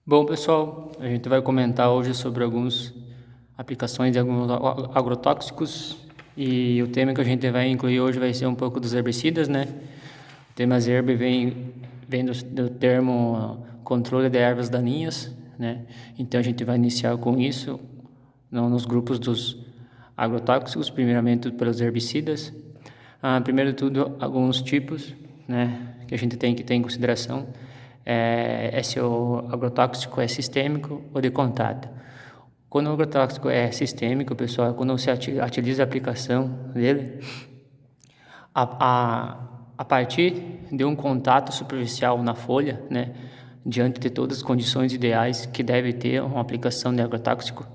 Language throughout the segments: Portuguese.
Bom, pessoal, a gente vai comentar hoje sobre algumas aplicações de alguns agrotóxicos e o tema que a gente vai incluir hoje vai ser um pouco dos herbicidas, né? O tema ZERB vem do termo controle de ervas daninhas, né? Então a gente vai iniciar com isso nos grupos dos agrotóxicos, primeiramente pelos herbicidas. Primeiro de tudo, alguns tipos, né, que a gente tem que ter em consideração. Se o agrotóxico é sistêmico ou de contato. Quando o agrotóxico é sistêmico, pessoal, quando você utiliza a aplicação dele, a partir de um contato superficial na folha, né, diante de todas as condições ideais que deve ter uma aplicação de agrotóxico,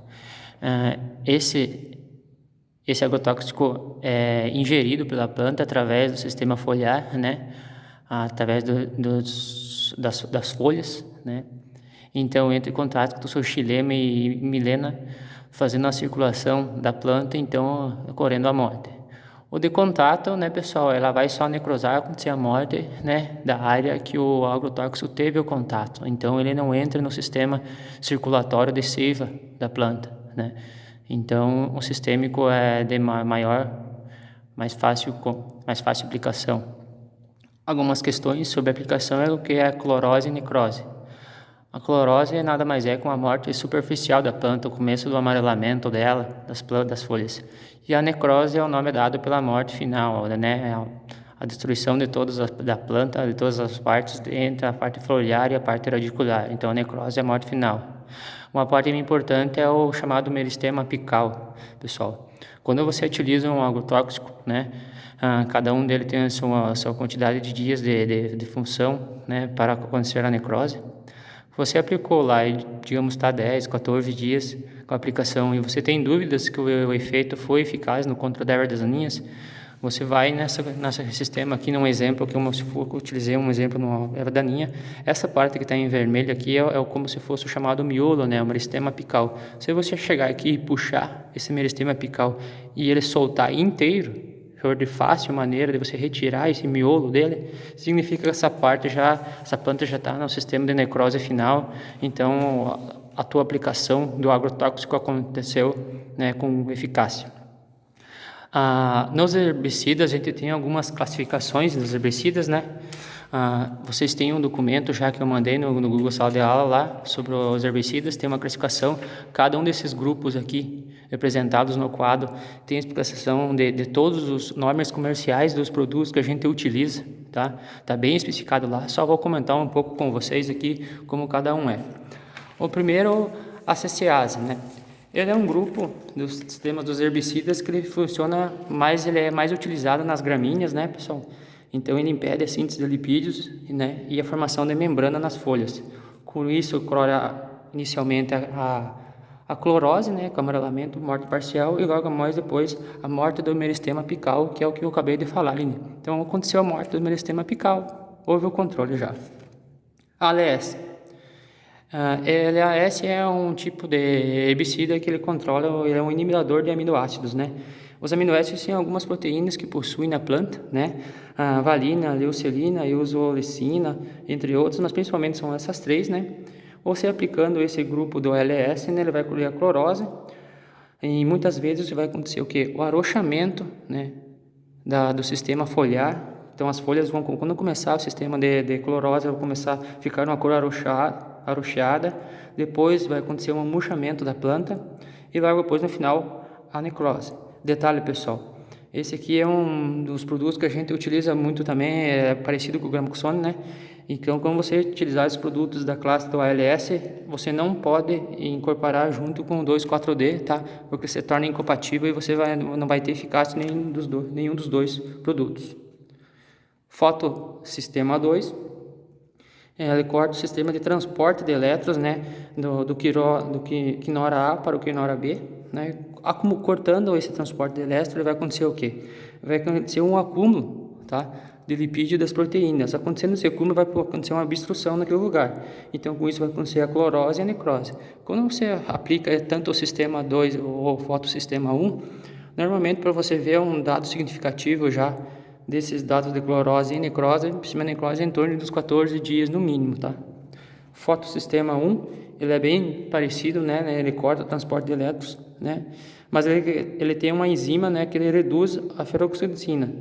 esse agrotóxico é ingerido pela planta através do sistema foliar, né, através das folhas, né. Então entra em contato com o seu xilema e milena, fazendo a circulação da planta, então ocorrendo a morte. O de contato, né, pessoal, ela vai só necrosar acontecer a morte, né, da área que o agrotóxico teve o contato. Então ele não entra no sistema circulatório de seiva da planta, né. Então o sistêmico é de mais fácil aplicação. Algumas questões sobre a aplicação é o que é a clorose e necrose. A clorose nada mais é que uma morte superficial da planta, o começo do amarelamento dela, das folhas. E a necrose é o nome dado pela morte final, né? A destruição de da planta, de todas as partes, entre a parte foliar e a parte radicular. Então a necrose é a morte final. Uma parte importante é o chamado meristema apical, pessoal. Quando você utiliza um agrotóxico, né? Cada um dele tem a sua quantidade de dias de função, né? Para acontecer a necrose. Você aplicou lá e, digamos, está 10, 14 dias com a aplicação e você tem dúvidas que o efeito foi eficaz no controle da erva das aninhas, você vai nesse sistema aqui, num exemplo, que eu utilizei um exemplo no erva daninha. Essa parte que está em vermelho aqui é como se fosse o chamado miolo, né, o meristema apical. Se você chegar aqui e puxar esse meristema apical e ele soltar inteiro, for de fácil maneira de você retirar esse miolo dele, significa que essa planta já está no sistema de necrose final, então a tua aplicação do agrotóxico aconteceu, né, com eficácia. Nos herbicidas, a gente tem algumas classificações dos herbicidas, né? Vocês têm um documento já que eu mandei no Google Sala de Aula lá sobre os herbicidas, tem uma classificação. Cada um desses grupos aqui representados no quadro tem explicação de todos os nomes comerciais dos produtos que a gente utiliza, tá? Tá bem especificado lá. Só vou comentar um pouco com vocês aqui como cada um é. O primeiro, a CCase, né? Ele é um grupo dos sistemas dos herbicidas que ele é mais utilizado nas gramíneas, né, pessoal? Então ele impede a síntese de lipídios, né, e a formação de membrana nas folhas. Com isso, ocorre inicialmente a clorose, né, com amarelamento, morte parcial, e logo mais depois a morte do meristema apical, que é o que eu acabei de falar ali. Então aconteceu a morte do meristema apical, houve o controle já. A ALS. LAS é um tipo de herbicida que ele controla, ele é um inibidor de aminoácidos, né? Os aminoácidos são algumas proteínas que possuem na planta, né? A valina, a leucilina, a isolecina, entre outros, mas principalmente são essas três, né? Você aplicando esse grupo do LS, né, ele vai colher a clorose e muitas vezes vai acontecer o quê? O arrochamento, né, do sistema foliar. Então as folhas vão, quando começar o sistema de clorose, vão começar a ficar uma cor arroxeada, depois vai acontecer um murchamento da planta e logo depois no final a necrose. Detalhe, pessoal, esse aqui é um dos produtos que a gente utiliza muito também, é parecido com o Gramoxone, né? Então, quando você utilizar os produtos da classe do ALS, você não pode incorporar junto com o 2,4-D, tá? Porque se torna incompatível e você não vai ter eficácia nenhum dos dois produtos. Fotossistema 2, ele corta o sistema de transporte de elétrons, né, do quinora A para o quinora B, né, cortando esse transporte de elétrons, vai acontecer o quê? Vai acontecer um acúmulo, tá, de lipídio das proteínas. Acontecendo esse acúmulo, vai acontecer uma obstrução naquele lugar. Então, com isso, vai acontecer a clorose e a necrose. Quando você aplica tanto o sistema 2 ou o fotossistema 1, normalmente, para você ver um dado significativo já desses dados de clorose e necrose, a necrose é em torno dos 14 dias no mínimo, tá? Fotossistema 1, ele é bem parecido, né? Ele corta o transporte de elétrons, né? Mas ele tem uma enzima, né, que ele reduz a ferroxidina,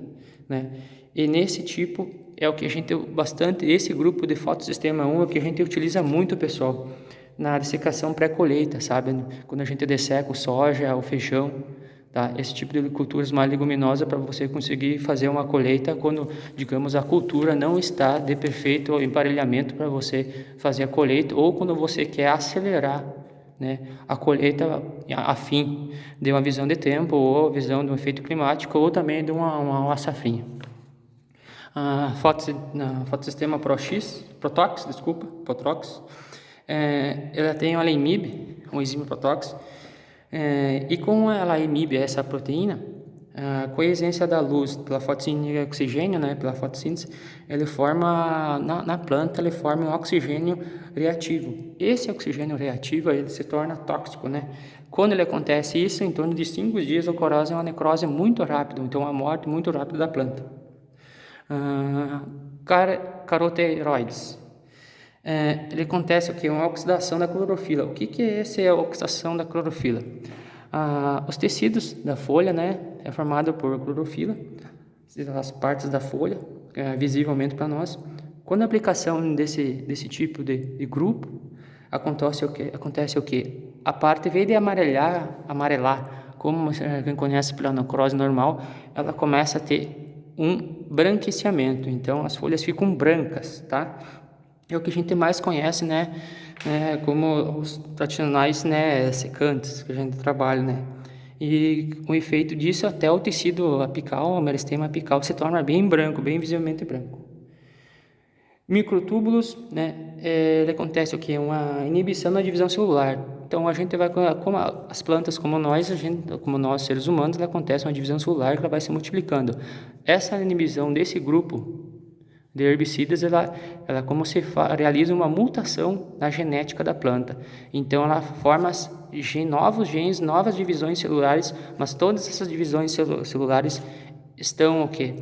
né? E nesse tipo é o que a gente bastante, esse grupo de fotossistema 1 é o que a gente utiliza muito, pessoal, na dessecação pré-colheita, sabe? Quando a gente desseca o soja, o feijão, tá? Esse tipo de culturas mais leguminosas para você conseguir fazer uma colheita quando, digamos, a cultura não está de perfeito emparelhamento para você fazer a colheita, ou quando você quer acelerar, né, a colheita a fim de uma visão de tempo, ou a visão de um efeito climático, ou também de uma safrinha. Fotossistema Protox, ela tem a Lemib, uma enzima Protox, e como ela inibe essa proteína, com a essência da luz pela fotossíntese de oxigênio, né, pela fotossíntese, ele forma na planta, ele forma um oxigênio reativo. Esse oxigênio reativo ele se torna tóxico, né? Quando ele acontece isso, em torno de 5 dias ocorre uma necrose muito rápida, então a morte muito rápida da planta. Caroteroides. Ele acontece o que? Uma oxidação da clorofila. O que é essa oxidação da clorofila? Os tecidos da folha, né, é formado por clorofila, as partes da folha, visivelmente para nós. Quando a aplicação desse tipo de grupo, acontece o que? A parte, em vez de amarelar, como quem conhece pela necrose normal, ela começa a ter um branqueamento, então as folhas ficam brancas, tá? É o que a gente mais conhece, né? Como os tradicionais, né, secantes que a gente trabalha, né? E com o efeito disso, até o tecido apical, o meristema apical, se torna bem branco, bem visivelmente branco. Microtúbulos, né? Ele acontece o que? Uma inibição da divisão celular. Então a gente vai, como as plantas, como nós seres humanos, ela acontece uma divisão celular que ela vai se multiplicando. Essa inibição desse grupo de herbicidas, ela como se realiza uma mutação na genética da planta. Então ela forma novos genes, novas divisões celulares, mas todas essas divisões celulares estão o quê?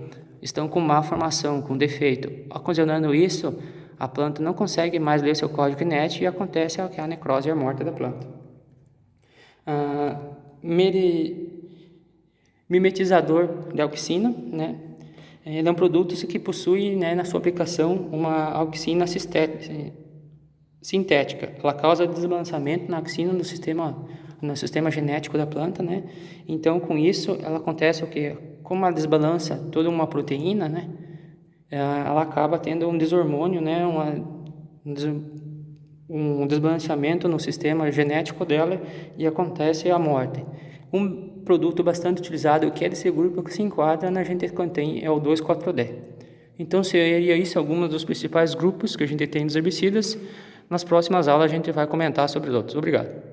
Estão com má formação, com defeito. Ocasionando isso, a planta não consegue mais ler seu código genético e acontece a necrose e a morte da planta. Mimetizador de auxina, né? Ele é um produto que possui, né, na sua aplicação uma auxina sintética. Ela causa desbalanceamento na auxina no sistema genético da planta, né? Então, com isso, ela acontece o quê? Como ela desbalança toda uma proteína, né? Ela acaba tendo um desarmônio, né? Um desbalanceamento no sistema genético dela e acontece a morte. Um produto bastante utilizado, que é desse grupo que se enquadra na gente contém, é o 2,4-D. Então, seria isso alguns dos principais grupos que a gente tem dos herbicidas. Nas próximas aulas a gente vai comentar sobre os outros. Obrigado.